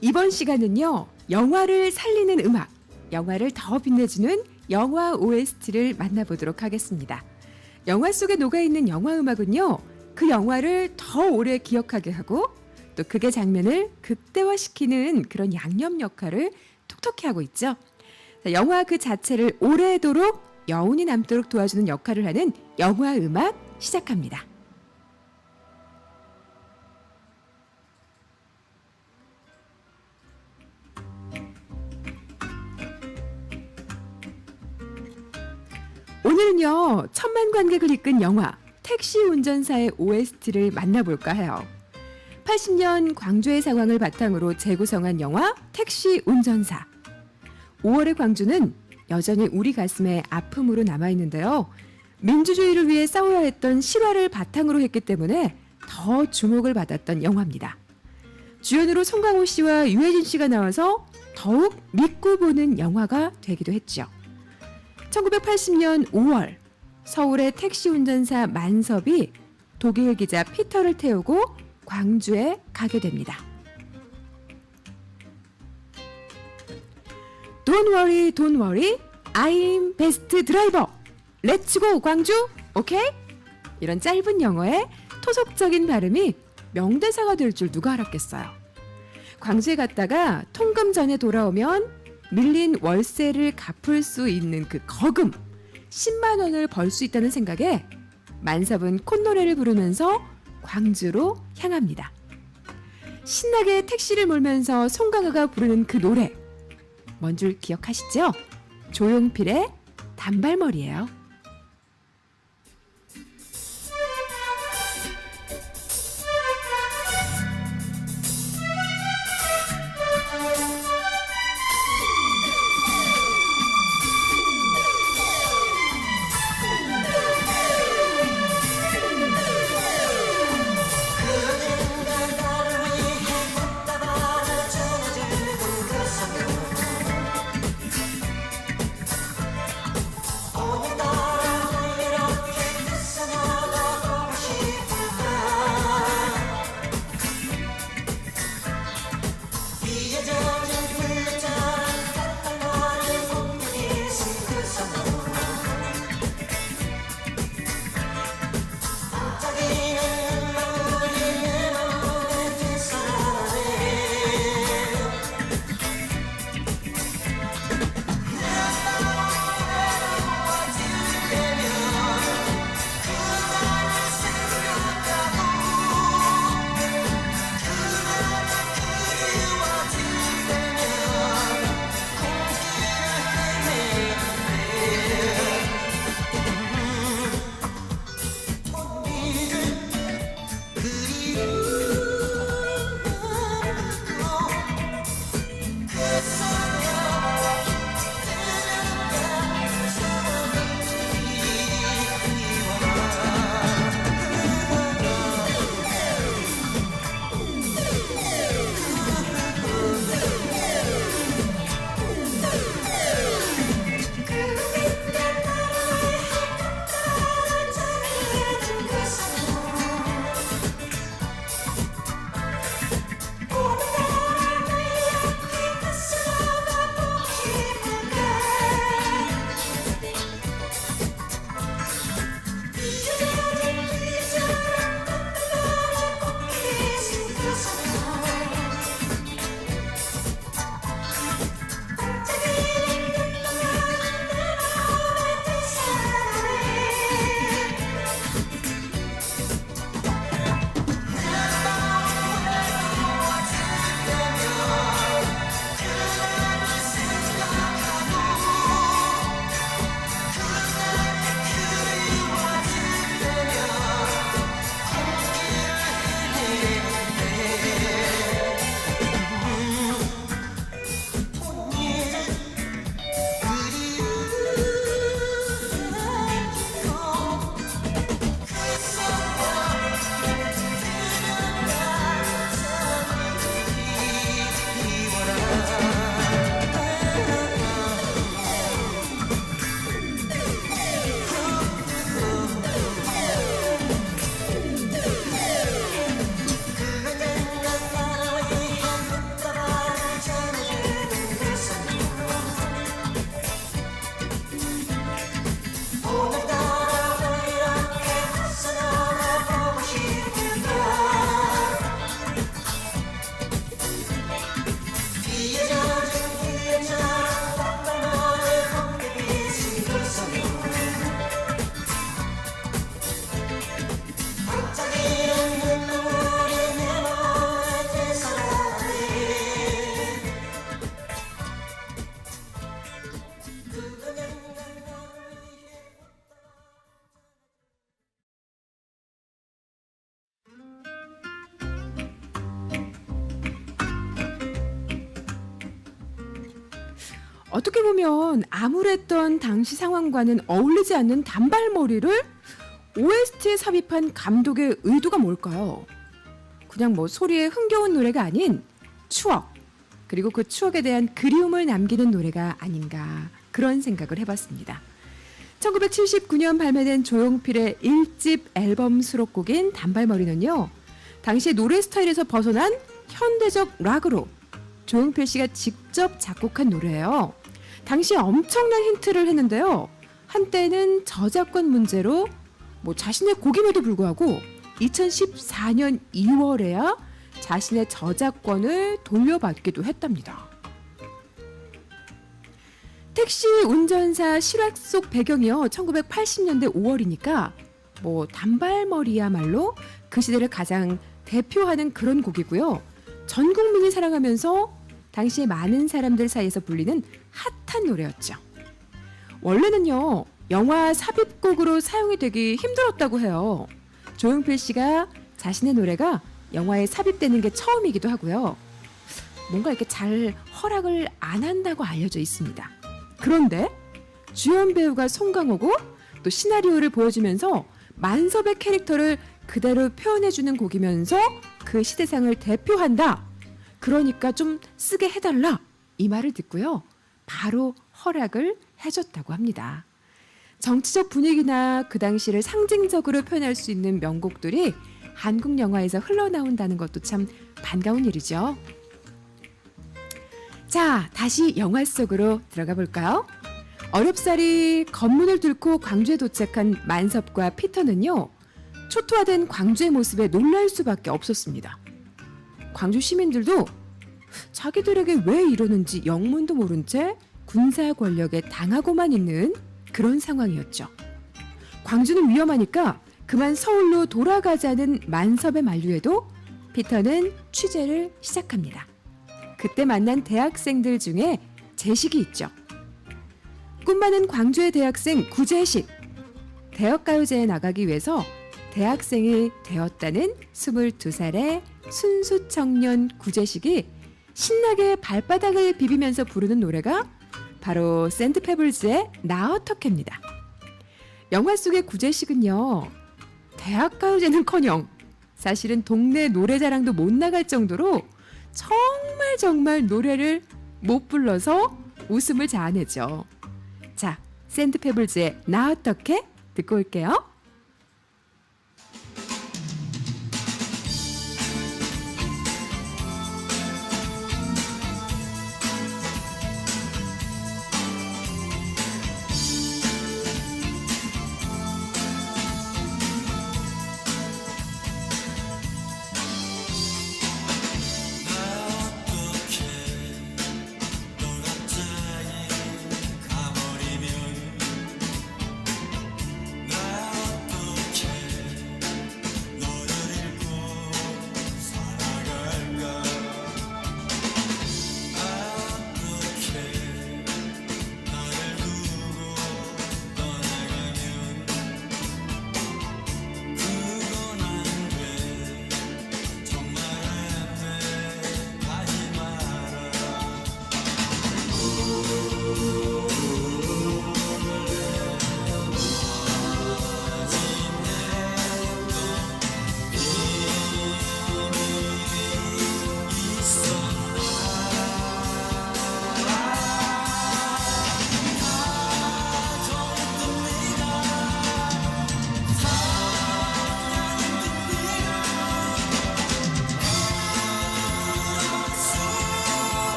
이번 시간은요, 영화를 살리는 음악, 영화를 더 빛내주는 영화 OST를 만나보도록 하겠습니다. 영화 속에 녹아있는 영화 음악은요, 그 영화를 더 오래 기억하게 하고 또 극의 장면을 극대화시키는 그런 양념 역할을 톡톡히 하고 있죠. 자, 영화 그 자체를 오래도록 여운이 남도록 도와주는 역할을 하는 영화 음악 시작합니다. 오늘은요, 1000만 관객을 이끈 영화 택시 운전사의 OST를 만나볼까 해요. 80년 광주의 상황을 바탕으로 재구성한 영화 택시 운전사. 5월의 광주는 여전히 우리 가슴에 아픔으로 남아있는데요. 민주주의를 위해 싸워야 했던 실화를 바탕으로 했기 때문에 더 주목을 받았던 영화입니다. 주연으로 송강호 씨와 유해진 씨가 나와서 더욱 믿고 보는 영화가 되기도 했죠. 1980년 5월 서울의 택시 운전사 만섭이 독일 기자 피터를 태우고 광주에 가게 됩니다. Don't worry, don't worry, I'm best driver. Let's go 광주, 오케이? 이런 짧은 영어의 토속적인 발음이 명대사가 될 줄 누가 알았겠어요. 광주에 갔다가 통금 전에 돌아오면 밀린 월세를 갚을 수 있는 그 거금 10만 원을 벌 수 있다는 생각에 만섭은 콧노래를 부르면서 광주로 향합니다. 신나게 택시를 몰면서 송강호가 부르는 그 노래 뭔 줄 기억하시죠? 조용필의 단발머리예요. 어떻게 보면 암울했던 당시 상황과는 어울리지 않는 단발머리를 OST에 삽입한 감독의 의도가 뭘까요? 그냥 뭐 소리에 흥겨운 노래가 아닌 추억, 그리고 그 추억에 대한 그리움을 남기는 노래가 아닌가 그런 생각을 해봤습니다. 1979년 발매된 조용필의 1집 앨범 수록곡인 단발머리는요. 당시 노래 스타일에서 벗어난 현대적 락으로 조용필 씨가 직접 작곡한 노래예요. 당시 엄청난 힌트를 했는데요. 한때는 저작권 문제로 자신의 곡임에도 불구하고 2014년 2월에야 자신의 저작권을 돌려받기도 했답니다. 택시 운전사 실화 속 배경이요. 1980년대 5월이니까 단발머리야말로 그 시대를 가장 대표하는 그런 곡이고요. 전 국민이 사랑하면서 당시에 많은 사람들 사이에서 불리는 핫한 노래였죠. 원래는요. 영화 삽입곡으로 사용이 되기 힘들었다고 해요. 조용필 씨가 자신의 노래가 영화에 삽입되는 게 처음이기도 하고요. 뭔가 이렇게 잘 허락을 안 한다고 알려져 있습니다. 그런데 주연 배우가 송강호고 또 시나리오를 보여주면서 만섭의 캐릭터를 그대로 표현해주는 곡이면서 그 시대상을 대표한다. 그러니까 좀 쓰게 해달라. 이 말을 듣고요. 바로 허락을 해줬다고 합니다. 정치적 분위기나 그 당시를 상징적으로 표현할 수 있는 명곡들이 한국 영화에서 흘러나온다는 것도 참 반가운 일이죠. 자, 다시 영화 속으로 들어가 볼까요? 어렵사리 검문을 뚫고 광주에 도착한 만섭과 피터는요. 초토화된 광주의 모습에 놀랄 수밖에 없었습니다. 광주 시민들도 자기들에게 왜 이러는지 영문도 모른 채 군사 권력에 당하고만 있는 그런 상황이었죠. 광주는 위험하니까 그만 서울로 돌아가자는 만섭의 만류에도 피터는 취재를 시작합니다. 그때 만난 대학생들 중에 재식이 있죠. 꿈 많은 광주의 대학생 구재식. 대학가요제에 나가기 위해서 대학생이 되었다는 22살의 순수 청년 구재식이 신나게 발바닥을 비비면서 부르는 노래가 바로 샌드페블즈의 나 어떡해입니다. 영화 속의 구재식은요. 대학가요제는커녕 사실은 동네 노래자랑도 못 나갈 정도로 정말 노래를 못 불러서 웃음을 자아내죠. 자, 샌드페블즈의 나 어떡해 듣고 올게요.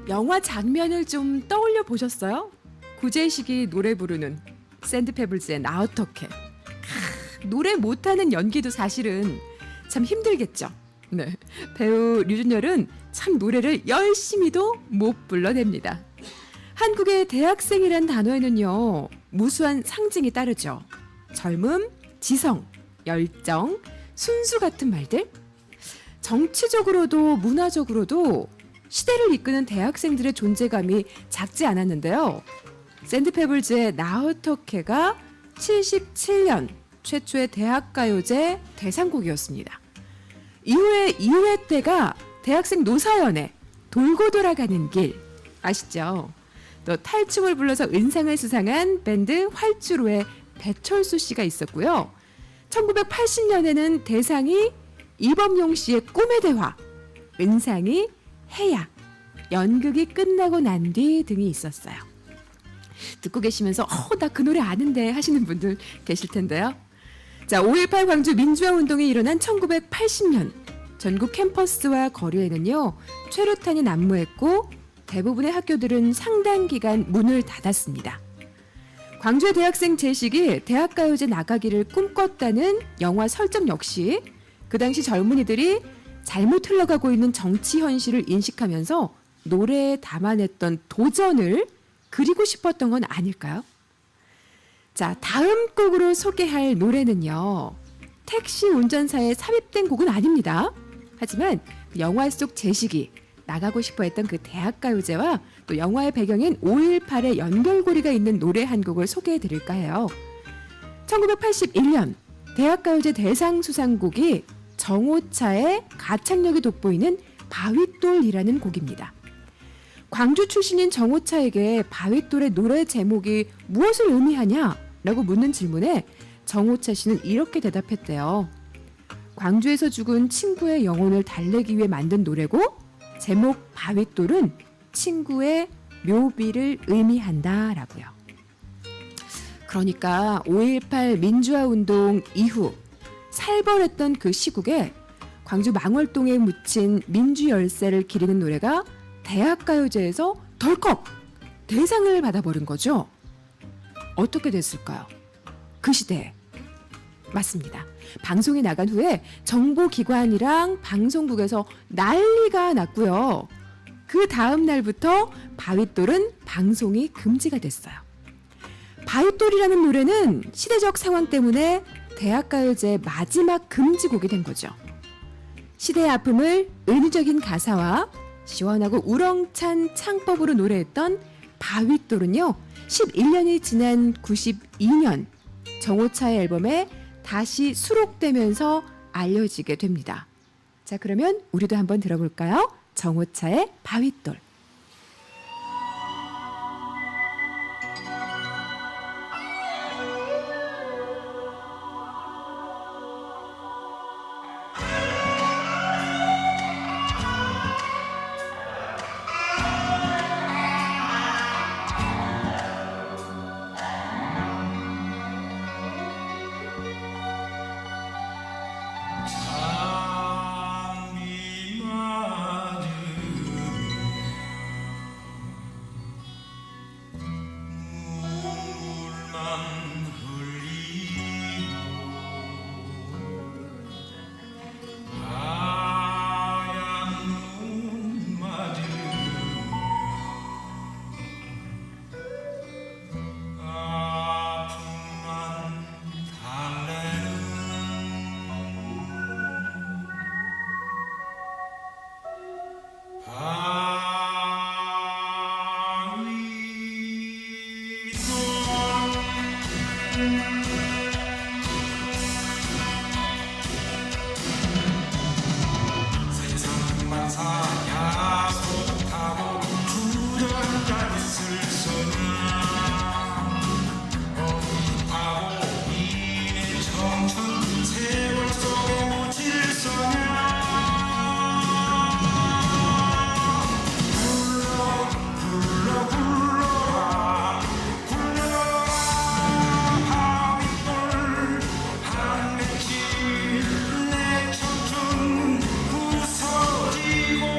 영화 장면을 좀 떠올려 보셨어요? 구제식이 노래 부르는 샌드페블즈의 나 어떡해. 노래 못하는 연기도 사실은 참 힘들겠죠. 네, 배우 류준열은 참 노래를 열심히도 못 불러냅니다. 한국의 대학생이란 단어에는요, 무수한 상징이 따르죠. 젊음, 지성, 열정, 순수 같은 말들. 정치적으로도 문화적으로도 시대를 이끄는 대학생들의 존재감이 작지 않았는데요. 샌드페블즈의 나 어떡해가 77년 최초의 대학가요제 대상곡이었습니다. 이후에 2회 때가 대학생 노사연의 돌고 돌아가는 길 아시죠? 또 탈춤을 불러서 은상을 수상한 밴드 활주로의 배철수 씨가 있었고요. 1980년에는 대상이 이범용 씨의 꿈의 대화, 은상이 해야, 연극이 끝나고 난 뒤 등이 있었어요. 듣고 계시면서 나 그 노래 아는데 하시는 분들 계실 텐데요. 자, 5.18 광주 민주화 운동이 일어난 1980년 전국 캠퍼스와 거리에는요, 최루탄이 난무했고 대부분의 학교들은 상당 기간 문을 닫았습니다. 광주의 대학생 재식이 대학가요제 나가기를 꿈꿨다는 영화 설정 역시 그 당시 젊은이들이 잘못 흘러가고 있는 정치 현실을 인식하면서 노래에 담아냈던 도전을 그리고 싶었던 건 아닐까요? 자, 다음 곡으로 소개할 노래는요, 택시 운전사에 삽입된 곡은 아닙니다. 하지만 영화 속 재식이 나가고 싶어 했던 그 대학가요제와 또 영화의 배경인 5.18의 연결고리가 있는 노래 한 곡을 소개해 드릴까 해요. 1981년 대학가요제 대상 수상곡이 정호차의 가창력이 돋보이는 바윗돌이라는 곡입니다. 광주 출신인 정호차에게 바윗돌의 노래 제목이 무엇을 의미하냐라고 묻는 질문에 정호차 씨는 이렇게 대답했대요. 광주에서 죽은 친구의 영혼을 달래기 위해 만든 노래고 제목 바윗돌은 친구의 묘비를 의미한다라고요. 그러니까 5.18 민주화 운동 이후 살벌했던 그 시국에 광주 망월동에 묻힌 민주 열쇠를 기리는 노래가 대학가요제에서 덜컥 대상을 받아버린 거죠. 어떻게 됐을까요? 그 시대에. 맞습니다. 방송이 나간 후에 정보기관이랑 방송국에서 난리가 났고요. 그 다음 날부터 바윗돌은 방송이 금지가 됐어요. 바윗돌이라는 노래는 시대적 상황 때문에 대학가요제 마지막 금지곡이 된 거죠. 시대의 아픔을 은유적인 가사와 시원하고 우렁찬 창법으로 노래했던 바윗돌은요, 11년이 지난 92년 정호차의 앨범에 다시 수록되면서 알려지게 됩니다. 자, 그러면 우리도 한번 들어볼까요? 정호차의 바윗돌. 내 청춘 부서지고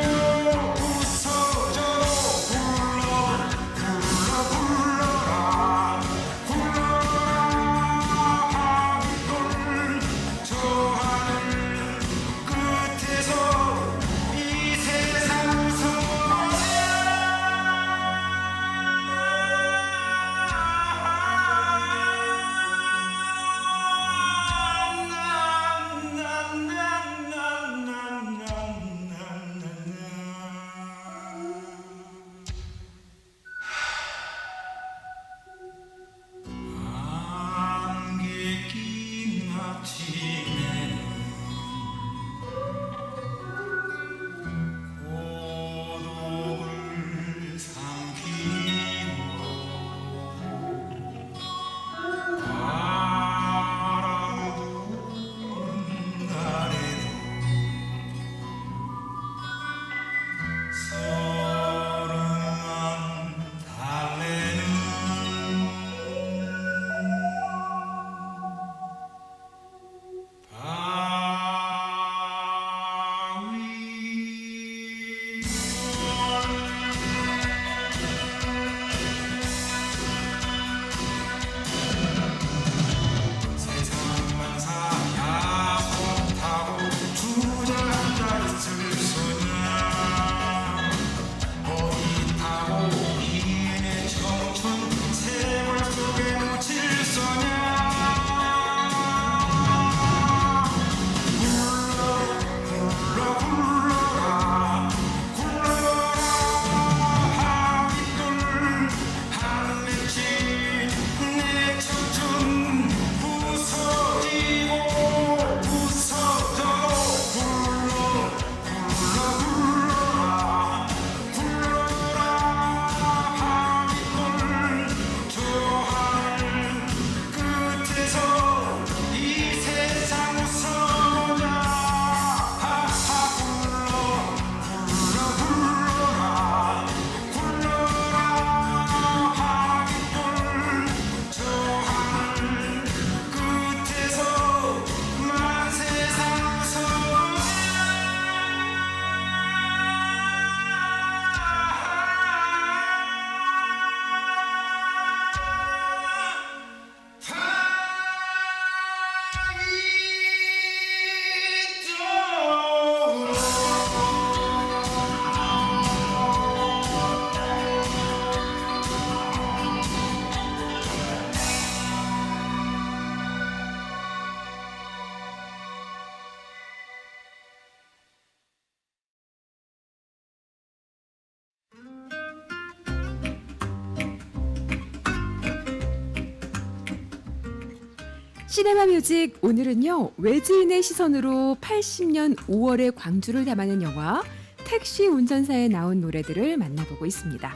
시네마 뮤직 오늘은요 외지인의 시선으로 80년 5월의 광주를 담아낸 영화 택시 운전사에 나온 노래들을 만나보고 있습니다.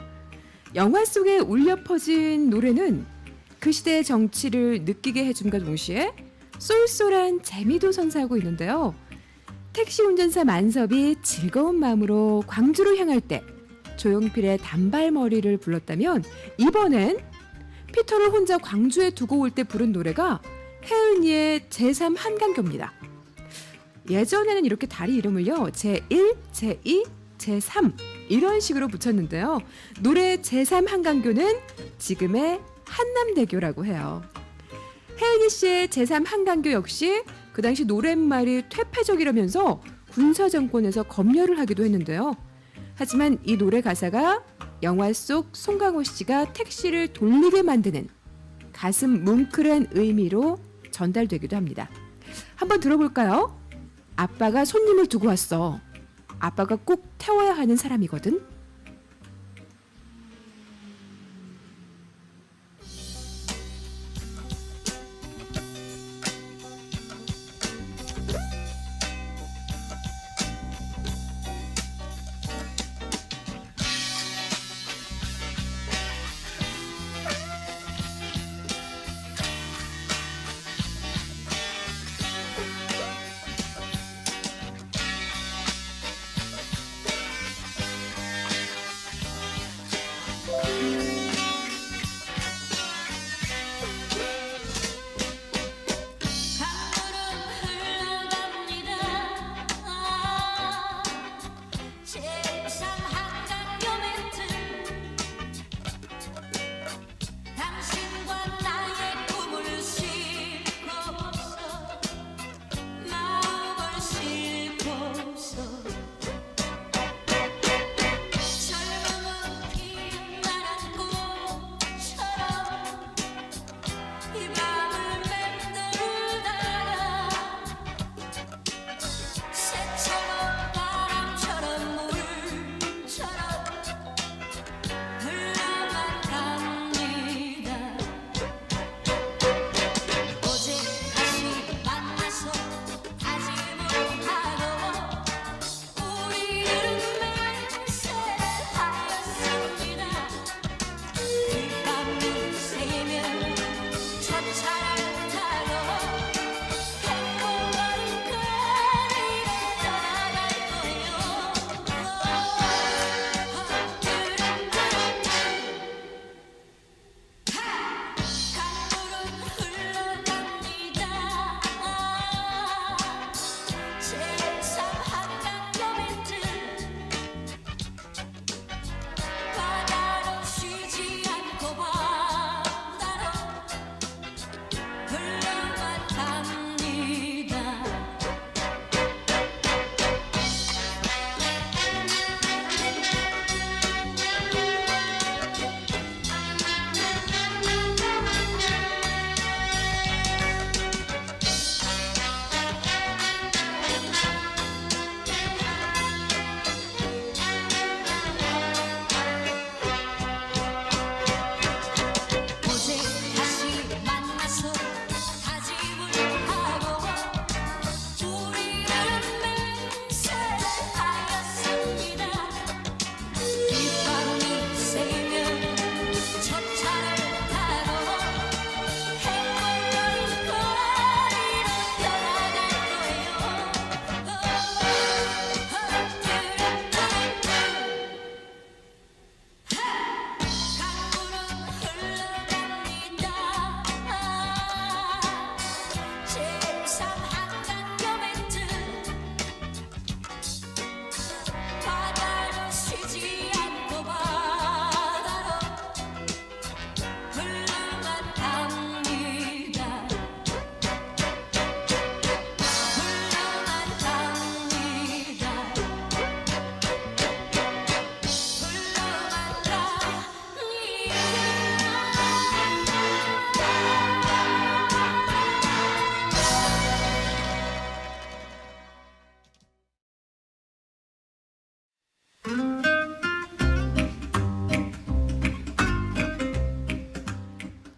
영화 속에 울려 퍼진 노래는 그 시대의 정치를 느끼게 해줌과 동시에 쏠쏠한 재미도 선사하고 있는데요. 택시 운전사 만섭이 즐거운 마음으로 광주로 향할 때 조용필의 단발머리를 불렀다면 이번엔 피터를 혼자 광주에 두고 올 때 부른 노래가 혜은이의 제3 한강교입니다. 예전에는 이렇게 다리 이름을요 제1, 제2, 제3 이런 식으로 붙였는데요. 노래 제3 한강교는 지금의 한남대교라고 해요. 혜은이 씨의 제3 한강교 역시 그 당시 노랫말이 퇴폐적이라면서 군사정권에서 검열을 하기도 했는데요. 하지만 이 노래 가사가 영화 속 송강호 씨가 택시를 돌리게 만드는 가슴 뭉클한 의미로 전달되기도 합니다. 한번 들어볼까요? 아빠가 손님을 두고 왔어. 아빠가 꼭 태워야 하는 사람이거든.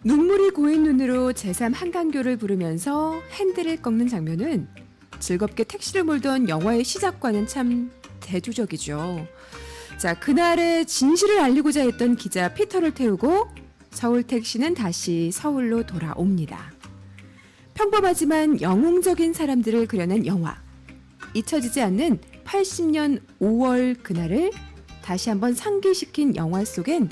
눈물이 고인 눈으로 제3 한강교를 부르면서 핸들을 꺾는 장면은 즐겁게 택시를 몰던 영화의 시작과는 참 대조적이죠. 자, 그날의 진실을 알리고자 했던 기자 피터를 태우고 서울 택시는 다시 서울로 돌아옵니다. 평범하지만 영웅적인 사람들을 그려낸 영화. 잊혀지지 않는 80년 5월 그날을 다시 한번 상기시킨 영화 속엔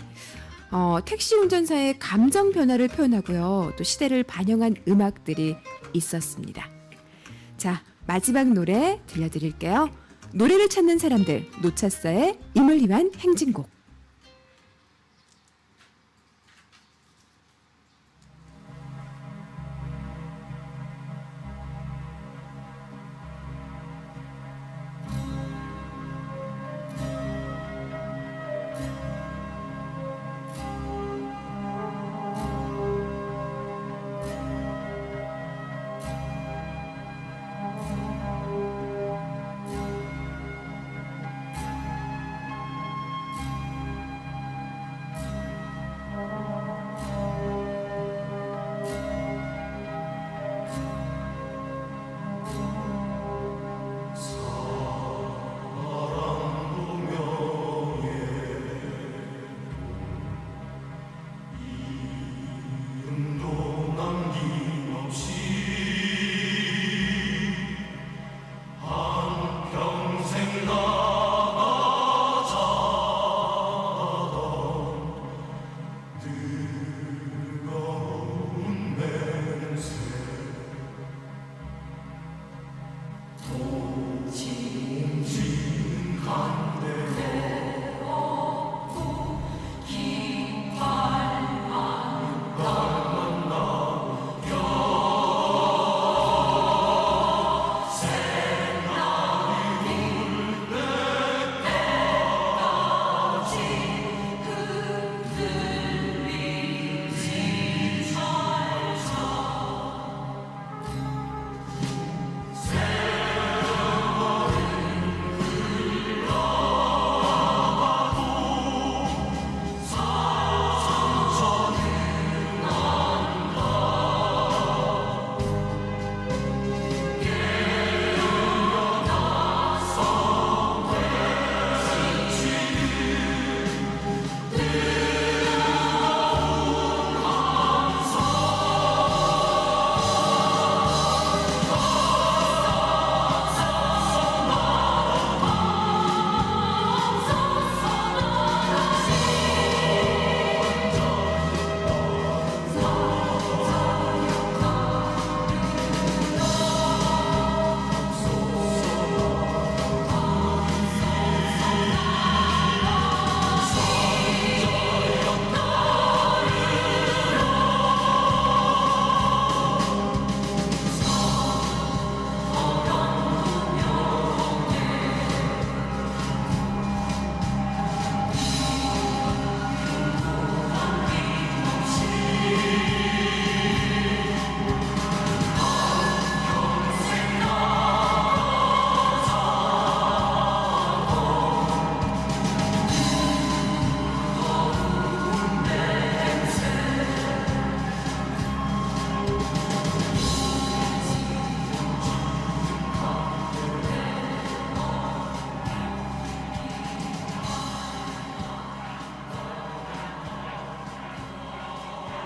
택시 운전사의 감정 변화를 표현하고요. 또 시대를 반영한 음악들이 있었습니다. 자, 마지막 노래 들려드릴게요. 노래를 찾는 사람들, 노차사의 임을 위한 행진곡.